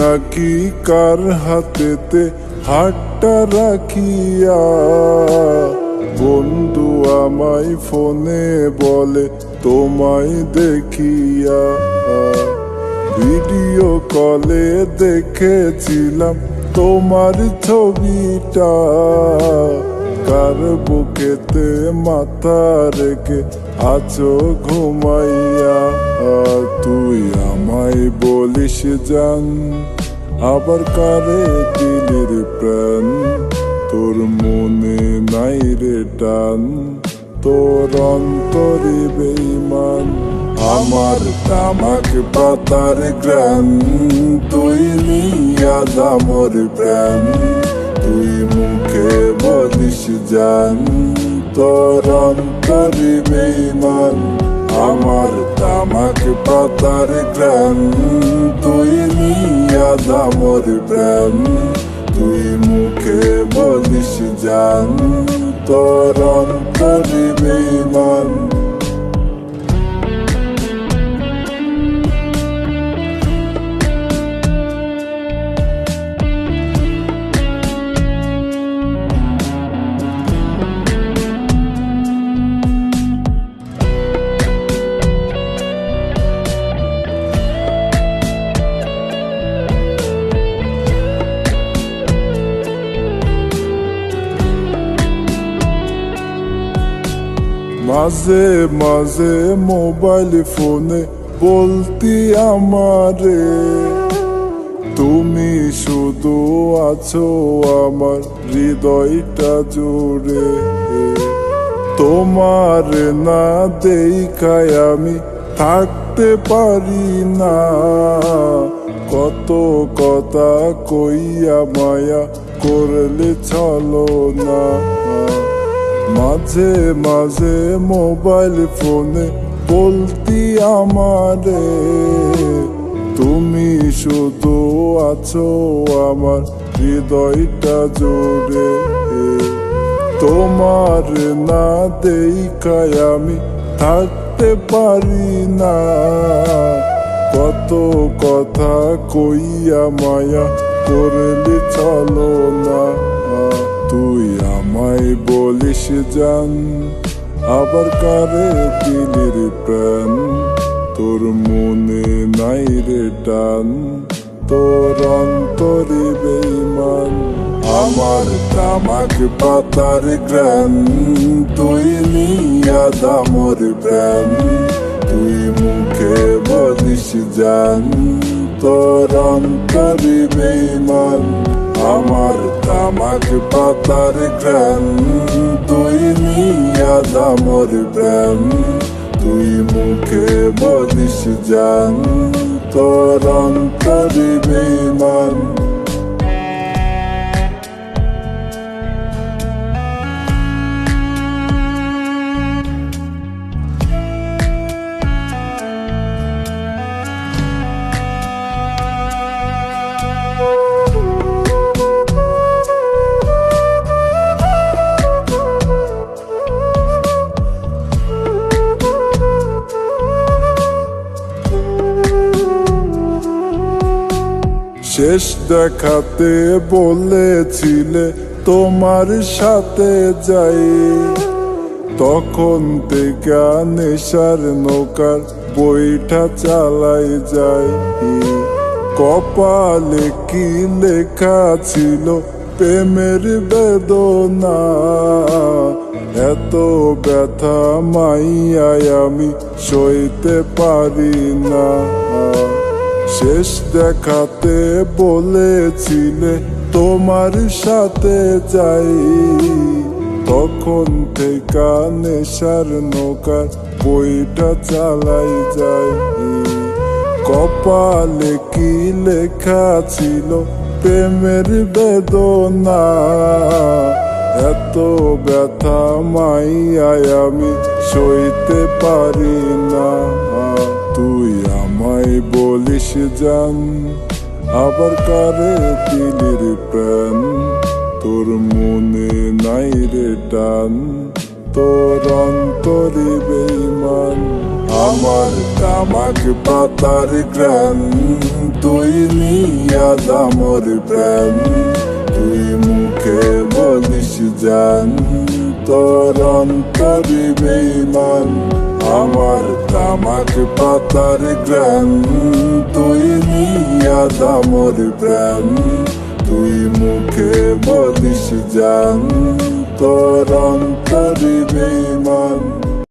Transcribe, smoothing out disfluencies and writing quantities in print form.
নাকি কার হাতেতে হাতটা রাখিয়া বন্ধু আমায় ফোনে বলে তোমায় দেখিয়া। ভিডিও কলে দেখেছিলাম তোমার ছবিটা, কার বুকেতে মাথা রেখে আছো ঘুমাইয়া। তুই আমায় বলিস জান, আবার কারে দিলির প্রাণ, তোর মনে নাই রে টান, তোর অন্তরে বেঈমান। আমার তামাক পাতার গ্রান, তুই নিয়া দামর প্রাণ, তুই মুখে বলিস জান, তোর অন্তরে বেঈমান। আমার তামাক পাতার গ্রান, তুই নিয়া দামর প্রাণ, তুই মুখে বলিস জান, তোর অন্তরে বেঈমান। মাঝে মাঝে মোবাইল ফোনে বলতি আমারে, তুমি শুধু আছো আমার হৃদয়টা জুড়ে। তোমার না দেখায় আমি থাকতে পারি না, কত কথা কইয়া মায়া করলে চলো না। মাঝে মাঝে মোবাইল ফোনে বলতি আমারে, তুমি শুধু আছো আমার হৃদয়টা জুড়ে। তোমার না দেখায় আমি থাকতে পারি না, কত কথা কইয়া মায়া করলে চলো না। তুই আমায় বলিস জান, আবার কারে দিলির প্রাণ, তোর মনে নাই রে টান, তোর অন্তরে বেঈমান। আমার তামাক পাতার গ্রান, তুই নিয়া দামর প্রাণ, তুই মুখে বলিস জান, তোর অন্তরে বেঈমান। আমার তামাক পাতার গ্রান, তুই নিয়া দামর প্রাণ, তুই মুখে বলিস জান, তোর অন্তরে বেঈমান। শেষ দেখাতে বলেছিলে তোমার সাথে যাই, তখন থেকে নেশার নৌকার বইটা চালাই যাই। কপালে কি লেখা ছিল প্রেমের বেদনা, এত ব্যথা মাইয়ায় আমি সইতে পারি না। শেষ দেখাতে বলেছিলে তোমার সাথে যাই, তখন থেকে নেশার নৌকার বইটা চালাই যাই। কপালে কি লেখা ছিল প্রেমের বেদনা, এত ব্যথা মাইয়ায় আমি সইতে পারি না। তুই আমায় বলিস জান, আবার কারে দিলির প্রাণ, তোর মনে নাই রে টান, তোর অন্তরে বেঈমান। আমার তামাক পাতার গ্রান, তুই নিয়া দামর প্রেম, তুই মুখে বলিস জান, তোর অন্তরে বেঈমান আমার তামাক পাতার গ্রাম। তুই নিয়া দামর প্রেম, তুই মুখে বলিস জান, তোর অন্তরে বেঈমান।